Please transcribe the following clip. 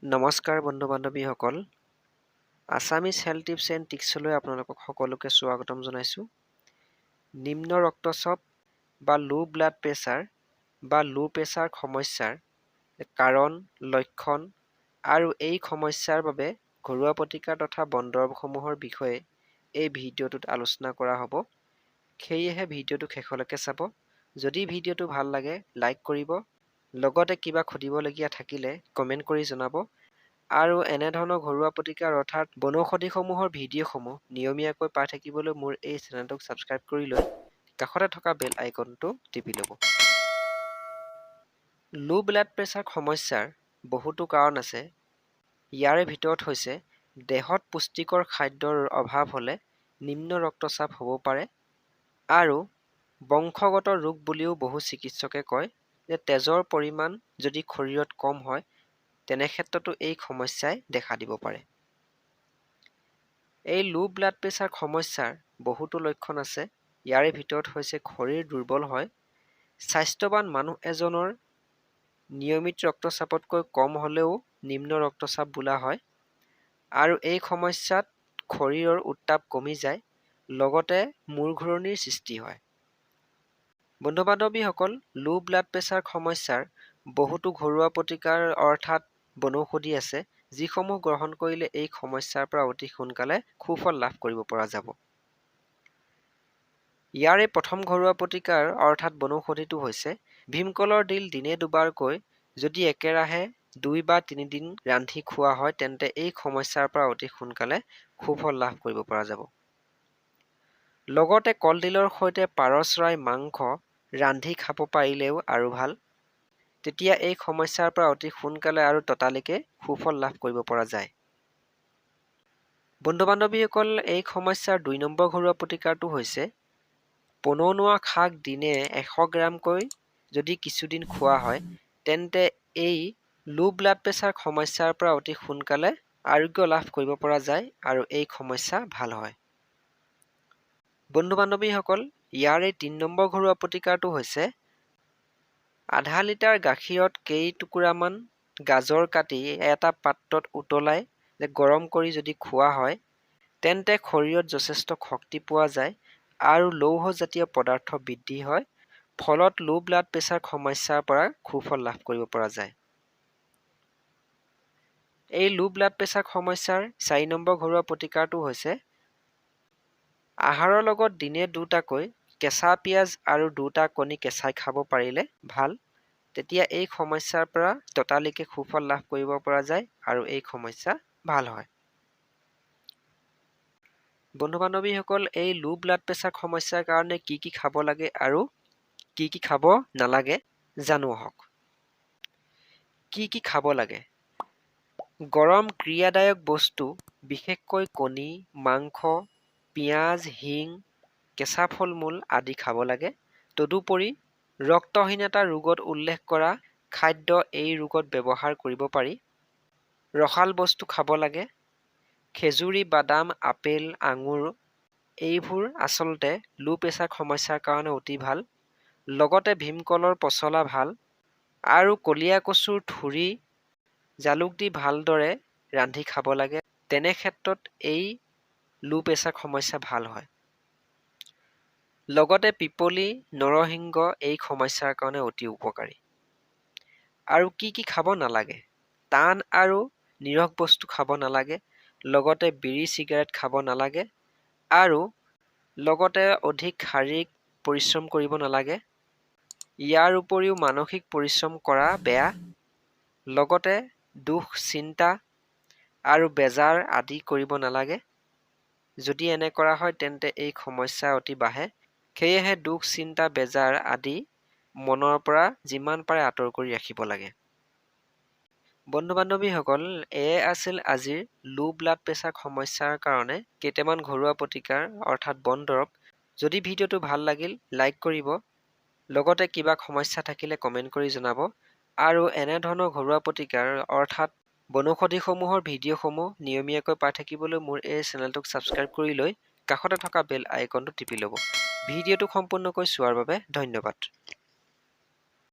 নমস্কাৰ বন্ধু বান্ধৱীসকল Assamese health tips and ট্ৰিক্সলৈ আপোনালোকক সকলোকে স্বাগতম জনাইছোঁ। নিম্ন ৰক্তচাপ বা লো ব্লাড প্ৰেছাৰ বা লো প্ৰেছাৰ সমস্যাৰ কাৰণ, লক্ষণ আৰু এই সমস্যাৰ বাবে ঘৰুৱা প্ৰতিকাৰ তথা বনদৰৱসমূহৰ বিষয়ে এই ভিডিঅ'টোত আলোচনা কৰা হ'ব। সেয়েহে ভিডিঅ'টো শেষলৈকে চাব। যদি ভিডিঅ'টো ভাল লাগে লাইক কৰিব, লগতে কিবা সুধিবলগীয়া থাকিলে কমেণ্ট কৰি জনাব। আৰু এনেধৰণৰ ঘৰুৱা প্ৰতিকাৰ অৰ্থাৎ বনৌষধিসমূহৰ ভিডিঅ'সমূহ নিয়মীয়াকৈ পাই থাকিবলৈ মোৰ এই চেনেলটোক ছাবস্ক্ৰাইব কৰি লৈ কাষতে থকা বেল আইকনটো টিপি ল'ব। লো ব্লাড প্ৰেছাৰ সমস্যাৰ বহুতো কাৰণ আছে। ইয়াৰে ভিতৰত হৈছে দেহত পুষ্টিকৰ খাদ্যৰ অভাৱ হ'লে নিম্ন ৰক্তচাপ হ'ব পাৰে, আৰু বংশগত ৰোগ বুলিও বহু চিকিৎসকে কয় যে তেজৰ পৰিমাণ যদি শৰীৰত কম হয় তেনে ক্ষেত্ৰতো এই সমস্যাই দেখা দিব পাৰে। এই লো ব্লাড প্ৰেছাৰ সমস্যাৰ বহুতো লক্ষণ আছে। ইয়াৰে ভিতৰত হৈছে শৰীৰ দুৰ্বল হয়, স্বাস্থ্যৱান মানুহ এজনৰ নিয়মিত ৰক্তচাপতকৈ কম হ'লেও নিম্ন ৰক্তচাপ বোলা হয়, আৰু এই সমস্যাত শৰীৰৰ উত্তাপ কমি যায়, লগতে মূৰ ঘূৰণিৰ সৃষ্টি হয়। বন্ধু বান্ধৱীসকল, লো ব্লাড প্ৰেছাৰ সমস্যাৰ বহুতো ঘৰুৱা প্ৰতিকাৰ অৰ্থাৎ বনৌষধি আছে, যিসমূহ গ্ৰহণ কৰিলে এই সমস্যাৰ পৰা অতি সোনকালে সুফল লাভ কৰিব পৰা যাব। ইয়াৰে প্ৰথম ঘৰুৱা প্ৰতিকাৰ অৰ্থাৎ বনৌষধিটো হৈছে ভীমকলৰ দিল দিনে দুবাৰকৈ যদি একেৰাহে 2 বা 3 দিন ৰান্ধি খোৱা হয় তেন্তে এই সমস্যাৰ পৰা অতি সোনকালে সুফল লাভ কৰিব পৰা যাব। লগতে কলডিলৰ সৈতে পাৰ চৰাই মাংস ৰান্ধি খাব পাৰিলেও আৰু ভাল। তেতিয়া এই সমস্যাৰ পৰা অতি সোনকালে আৰু ততালিকে সুফল লাভ কৰিব পৰা যায়। বন্ধু বান্ধৱীসকল, এই সমস্যাৰ 2 নম্বৰ ঘৰুৱা প্ৰতিকাৰটো হৈছে পনৌনোৱা শাক দিনে 100 গ্ৰামকৈ যদি কিছুদিন খোৱা হয় তেন্তে এই লো ব্লাড প্ৰেছাৰ সমস্যাৰ পৰা অতি সোনকালে আৰোগ্য লাভ কৰিব পৰা যায় আৰু এই সমস্যা ভাল হয়। বন্ধু বান্ধৱীসকল, ইয়াৰে 3 নম্বৰ ঘৰুৱা প্ৰতিকাৰটো হৈছে আধা লিটাৰ গাখীৰত কেইটুকুৰামান গাজৰ কাটি এটা পাত্ৰত উতলাই গৰম কৰি যদি খোৱা হয় তেন্তে শৰীৰত যথেষ্ট শক্তি পোৱা যায় আৰু লৌহজাতীয় পদাৰ্থ বৃদ্ধি হয়, ফলত লো ব্লাড প্ৰেছাৰ সমস্যাৰ পৰা সুফল লাভ কৰিব পৰা যায়। এই লো ব্লাড প্ৰেছাৰ সমস্যাৰ 4 নম্বৰ ঘৰুৱা প্ৰতিকাৰটো হৈছে আহাৰৰ লগত দিনে 2টাকৈ কেঁচা পিঁয়াজ আৰু 2টা কণী কেঁচাই খাব পাৰিলে ভাল। তেতিয়া এই সমস্যাৰ পৰা ততালিকে সুফল লাভ কৰিব পৰা যায় আৰু এই সমস্যা ভাল হয়। বন্ধু বান্ধৱীসকল, এই লো ব্লাড প্ৰেছাৰ সমস্যাৰ কাৰণে কি কি খাব লাগে আৰু কি কি খাব নালাগে জানো আহক। কি কি খাব লাগে? গৰম ক্ৰিয়াদায়ক বস্তু বিশেষকৈ কণী, মাংস, পিঁয়াজ, হিং, কেঁচা ফল-মূল আদি খাব লাগে। তদুপৰি ৰক্তহীনতা ৰোগত উল্লেখ কৰা খাদ্য এই ৰোগত ব্যৱহাৰ কৰিব পাৰি। ৰসাল বস্তু খাব লাগে। খেজুৰী, বাদাম, আপেল, আঙুৰ এইবোৰ আচলতে লো প্ৰেছাৰ সমস্যাৰ কাৰণে অতি ভাল। লগতে ভীমকলৰ পচলা ভাল, আৰু কলীয়া কচুৰ ঠুৰি জালুক দি ভালদৰে ৰান্ধি খাব লাগে। তেনে ক্ষেত্ৰত এই লো প্ৰেছাৰ সমস্যা ভাল হয়। লগতে পিপলি, নৰসিংহ এই সমস্যাৰ কাৰণে অতি উপকাৰী। আৰু কি কি খাব নালাগে? টান আৰু নিৰস বস্তু খাব নালাগে। লগতে বিড়ি চিগাৰেট খাব নালাগে, আৰু লগতে অধিক শাৰীৰিক পৰিশ্ৰম কৰিব নালাগে। ইয়াৰ উপৰিও মানসিক পৰিশ্ৰম কৰা বেয়া। লগতে দুখ, চিন্তা আৰু বেজাৰ আদি কৰিব নালাগে। যদি এনে কৰা হয় তেন্তে এই সমস্যা অতি বাঢ়ে। সেয়েহে দুখ, চিন্তা, বেজাৰ আদি মনৰ পৰা যিমান পাৰে আঁতৰ কৰি ৰাখিব লাগে। বন্ধু বান্ধৱীসকল, এয়ে আছিল আজিৰ লো ব্লাড প্ৰেছাৰ সমস্যাৰ কাৰণে কেইটামান ঘৰুৱা প্ৰতিকাৰ অৰ্থাৎ বনদৰৱ। যদি ভিডিঅ'টো ভাল লাগিল লাইক কৰিব, লগতে কিবা সমস্যা থাকিলে কমেণ্ট কৰি জনাব। আৰু এনেধৰণৰ ঘৰুৱা প্ৰতিকাৰ অৰ্থাৎ বনৌষধিসমূহৰ ভিডিঅ'সমূহ নিয়মীয়াকৈ পাই থাকিবলৈ মোৰ এই চেনেলটোক ছাবস্ক্ৰাইব কৰি লৈ কাষতে থকা বেল আইকনটো টিপি ল'ব। ভিডিঅ'টো সম্পূৰ্ণকৈ চোৱাৰ বাবে ধন্যবাদ।